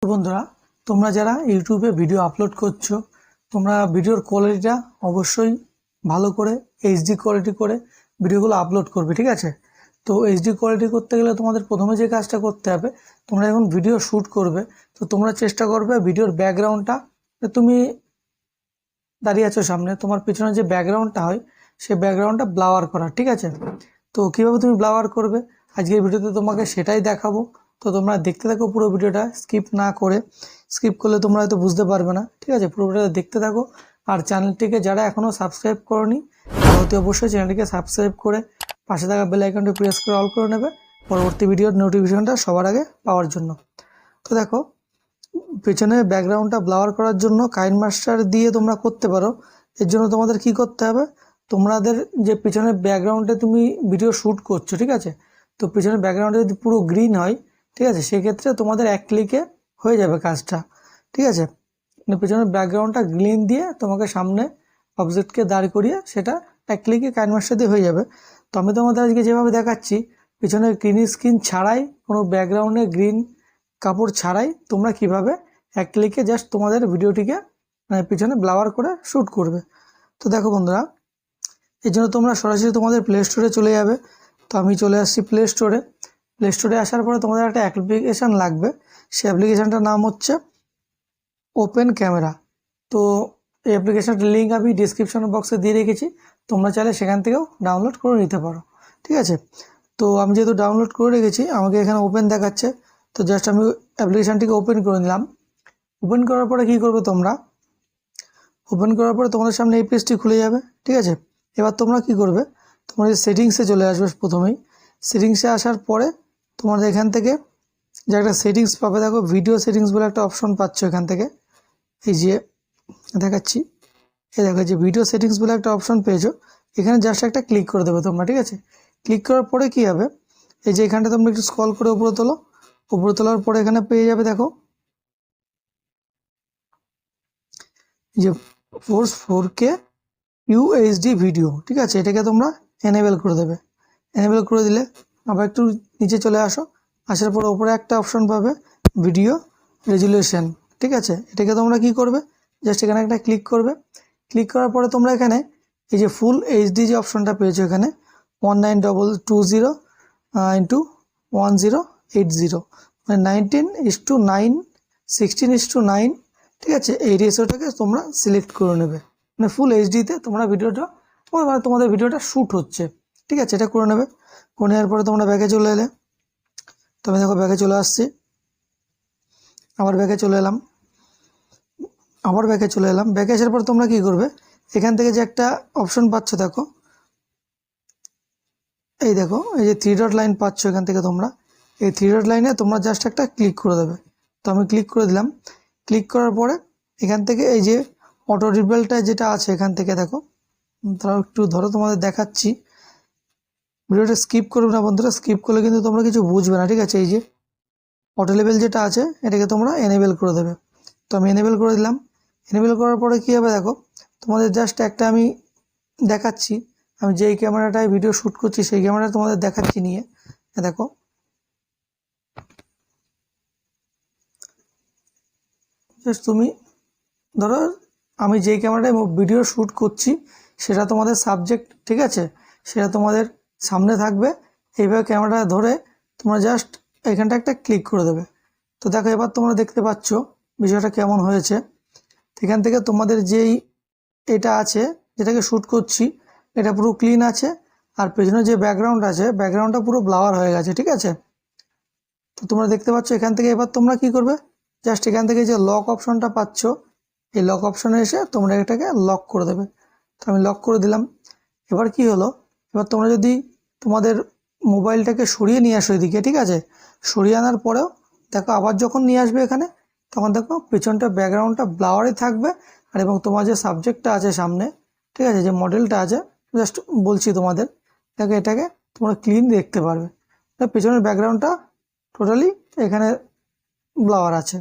তো বন্ধুরা, তোমরা যারা ইউটিউবে ভিডিও আপলোড করছো, তোমরা ভিডিওর কোয়ালিটিটা অবশ্যই ভালো করে এইচডি কোয়ালিটি করে ভিডিওগুলো আপলোড করবে, ঠিক আছে? তো এইচডি কোয়ালিটি করতে গেলে তোমাদের প্রথমে যে কাজটা করতে হবে, তোমরা যখন ভিডিও শ্যুট করবে তো তোমরা চেষ্টা করবে ভিডিওর ব্যাকগ্রাউন্ডটা, তুমি দাঁড়িয়ে আছো সামনে, তোমার পিছনে যে ব্যাকগ্রাউন্ডটা হয় সেই ব্যাকগ্রাউন্ডটা ব্লাওয়ার করা, ঠিক আছে? তো কীভাবে তুমি ব্লাওয়ার করবে আজকের ভিডিওতে তোমাকে সেটাই দেখাবো। তো তোমরা দেখতে থাকো পুরো ভিডিওটা, স্কিপ না করে। স্কিপ করলে তোমরা হয়তো বুঝতে পারবে না, ঠিক আছে? পুরো ভিডিওটা দেখতে থাকো। আর চ্যানেলটিকে যারা এখনও সাবস্ক্রাইব করোনি তারা অতি অবশ্যই চ্যানেলটিকে সাবস্ক্রাইব করে পাশে থাকা বেল আইকনটি প্রেস করে অল করে নেবে পরবর্তী ভিডিওর নোটিফিকেশনটা সবার আগে পাওয়ার জন্য। তো দেখো, পেছনে ব্যাকগ্রাউন্ডটা ব্লার করার জন্য কাইনমাস্টার দিয়ে তোমরা করতে পারো। এর জন্য তোমাদের কি করতে হবে, তোমাদের যে পিছনের ব্যাকগ্রাউন্ডে তুমি ভিডিও শ্যুট করছো, ঠিক আছে? তো পিছনের ব্যাকগ্রাউন্ডে যদি পুরো গ্রিন হয়, ঠিক আছে, সেক্ষেত্রে তোমাদের এক ক্লিকে হয়ে যাবে কাজটা, ঠিক আছে? মানে পিছনের ব্যাকগ্রাউন্ডটা গ্রিন দিয়ে তোমাকে সামনে অবজেক্টকে দাঁড় করিয়ে সেটা এক ক্লিকে কাইনমাস্টার দিয়ে হয়ে যাবে। তো আমি তোমাদের আজকে যেভাবে দেখাচ্ছি, পিছনের গ্রিন স্ক্রিন ছাড়াই, কোনো ব্যাকগ্রাউন্ডে গ্রিন কাপড় ছাড়াই তোমরা কিভাবে এক ক্লিকে জাস্ট তোমাদের ভিডিওটিকে পিছনে ব্লাওয়ার করে শ্যুট করবে। তো দেখো বন্ধুরা, এর জন্য তোমরা সরাসরি তোমাদের প্লে স্টোরে চলে যাবে। তো আমি চলে আসছি প্লে স্টোরে। প্লে স্টোরে আসার পরে তোমাদের একটা অ্যাপ্লিকেশান লাগবে, সেই অ্যাপ্লিকেশানটার নাম হচ্ছে ওপেন ক্যামেরা। তো এই অ্যাপ্লিকেশানটার লিঙ্ক আমি ডিসক্রিপশন বক্সে দিয়ে রেখেছি, তোমরা চাইলে সেখান থেকেও ডাউনলোড করে নিতে পারো, ঠিক আছে? তো আমি যেহেতু ডাউনলোড করে রেখেছি, আমাকে এখানে ওপেন দেখাচ্ছে। তো জাস্ট আমি অ্যাপ্লিকেশানটিকে ওপেন করে নিলাম। ওপেন করার পরে কী করবে তোমরা, ওপেন করার পরে তোমাদের সামনে এই পেজটি খুলে যাবে, ঠিক আছে? এবার তোমরা কি করবে, তোমরা যে সেটিংসে চলে আসবে প্রথমেই। সেটিংসে আসার পরে তোমাদের এখান থেকে যে একটা সেটিংস পাবে, দেখো ভিডিও সেটিংস বলে একটা অপশন পাচ্ছ এখান থেকে। এই যে দেখাচ্ছি, এই দেখো যে ভিডিও সেটিংস বলে একটা অপশন পেয়েছো, এখানে জাস্ট একটা ক্লিক করে দেবে তোমরা, ঠিক আছে? ক্লিক করার পরে কী হবে, এই যে এখানটা তোমরা একটু স্ক্রল করে উপরে তোলো। উপরে তোলার পরে এখানে পেয়ে যাবে, দেখো যে ফোর্স 4K ইউএইচডি ভিডিও, ঠিক আছে? এটাকে তোমরা এনেবেল করে দেবে। এনেবেল করে দিলে আবার একটু নিচে চলে আসো। আসার পর ওপরে একটা অপশন পাবে ভিডিও রেজুলেশন, ঠিক আছে? এটাকে তোমরা কি করবে, জাস্ট এখানে একটা ক্লিক করবে। ক্লিক করার পরে তোমরা এখানে এই যে ফুল এইচডি যে অপশনটা পেয়েছো এখানে 1920 ইন্টু 1080, মানে 19:9, 16:9, ঠিক আছে? এই রেশিওটাকে তোমরা সিলেক্ট করে নেবে। মানে ফুল এইচডিতে তোমরা ভিডিওটা, তোমাদের ভিডিওটা শ্যুট হচ্ছে, ঠিক আছে? এটা করে নেবে। করে নেওয়ার পরে তোমরা ব্যাকে চলে এলে। তবে দেখো ব্যাকে চলে আসছি, আবার ব্যাকে চলে এলাম, আবার ব্যাকে চলে এলাম। ব্যাকে আসার পর তোমরা কি করবে, এখান থেকে যে একটা অপশন পাচ্ছ, দেখো এই দেখো এই যে 3 ডট লাইন পাচ্ছ, এখান থেকে তোমরা এই 3 ডট লাইনে তোমরা জাস্ট একটা ক্লিক করে দেবে। তো আমি ক্লিক করে দিলাম। ক্লিক করার পরে এখান থেকে এই যে অটো রিভেলটা যেটা আছে এখান থেকে দেখো, তারা একটু ধরো তোমাদের দেখাচ্ছি। ভিডিওটা স্কিপ করবে না বন্ধুরা, স্কিপ করলে কিন্তু তোমরা কিছু বুঝবে না, ঠিক আছে? এই যে অটো লেভেল যেটা আছে এটাকে তোমরা এনেবেল করে দেবে। তো আমি এনেবেল করে দিলাম। এনেবেল করার পরে কী হবে, দেখো তোমাদের জাস্ট একটা আমি দেখাচ্ছি, আমি যেই ক্যামেরাটায় ভিডিও শ্যুট করছি সেই ক্যামেরাটা তোমাদের দেখাচ্ছি নিয়ে। দেখো জাস্ট তুমি ধরো আমি যেই ক্যামেরাটায় ভিডিও শ্যুট করছি সেটা তোমাদের সাবজেক্ট, ঠিক আছে? সেটা তোমাদের সামনে থাকবে। এইভাবে ক্যামেরাটা ধরে তোমরা জাস্ট এখানটা একটা ক্লিক করে দেবে। তো দেখো এবার তোমরা দেখতে পাচ্ছ বিষয়টা কেমন হয়েছে। এখান থেকে তোমাদের যেই এটা আছে যেটাকে শ্যুট করছি এটা পুরো ক্লিন আছে, আর পেছনে যে ব্যাকগ্রাউন্ড আছে ব্যাকগ্রাউন্ডটা পুরো ব্লাওয়ার হয়ে গেছে, ঠিক আছে? তো তোমরা দেখতে পাচ্ছ এখান থেকে। এবার তোমরা কি করবে, জাস্ট এখান থেকে যে লক অপশনটা পাচ্ছ, এই লক অপশনে এসে তোমরা এটাকে লক করে দেবে। তো আমি লক করে দিলাম। এবার কি হলো, এবার তোমরা যদি তোমাদের মোবাইলটাকে সরিয়ে নিয়ে আসো এদিকে, ঠিক আছে? সরিয়ে আনার পরেও দেখো আবার যখন নিয়ে আসবে এখানে, তখন দেখো পেছনটা ব্যাকগ্রাউন্ডটা ব্লাওয়ারই থাকবে। আর এবং তোমার যে সাবজেক্টটা আছে সামনে, ঠিক আছে, যে মডেলটা আছে, জাস্ট বলছি তোমাদের, দেখো এটাকে তোমরা ক্লিন দেখতে পারবে। পেছনের ব্যাকগ্রাউন্ডটা টোটালি এখানে ব্লাওয়ার আছে।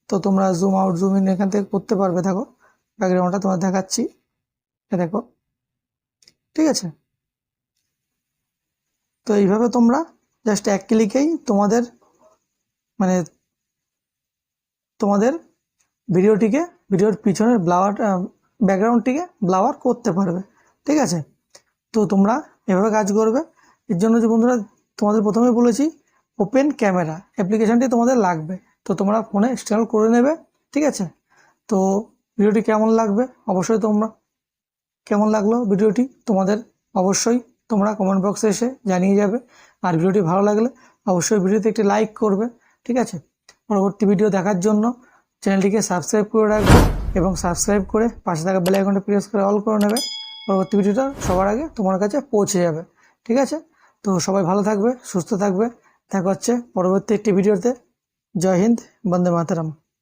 তো তোমরা জুম আউট জুম ইন এখান থেকে করতে পারবে। দেখো ব্যাকগ্রাউন্ডটা তোমার দেখাচ্ছি, দেখো, ঠিক আছে? তো এইভাবে তোমরা জাস্ট এক ক্লিকেই তোমাদের মানে তোমাদের ভিডিওর পিছনের ব্যাকগ্রাউন্ডটিকে ব্লাওয়ার করতে পারবে। ঠিক আছে, তো তোমরা এভাবে কাজ করবে। এর জন্য যে বন্ধুরা তোমাদের প্রথমে বলেছি ওপেন ক্যামেরা অ্যাপ্লিকেশানটি তোমাদের লাগবে, তো তোমরা ফোনে ইনস্টল করে নেবে। ঠিক আছে, তো ভিডিওটি কেমন লাগবে অবশ্যই কেমন লাগলো ভিডিওটি তোমাদের অবশ্যই তোমরা কমেন্ট বক্সে এসে জানিয়ে যাবে। আর ভিডিওটি ভালো লাগলে অবশ্যই ভিডিওতে একটি লাইক করবে। ঠিক আছে, পরবর্তী ভিডিও দেখার জন্য চ্যানেলটিকে সাবস্ক্রাইব করে রাখবে এবং সাবস্ক্রাইব করে পাশে থাকা বেল আইকনটা প্রেস করে অল করে নেবে। পরবর্তী ভিডিওটা সবার আগে তোমার কাছে পৌঁছে যাবে। ঠিক আছে, তো সবাই ভালো থাকবে, সুস্থ থাকবে। দেখা হচ্ছে পরবর্তী একটি ভিডিওতে। জয় হিন্দ, বন্দে মাতরম।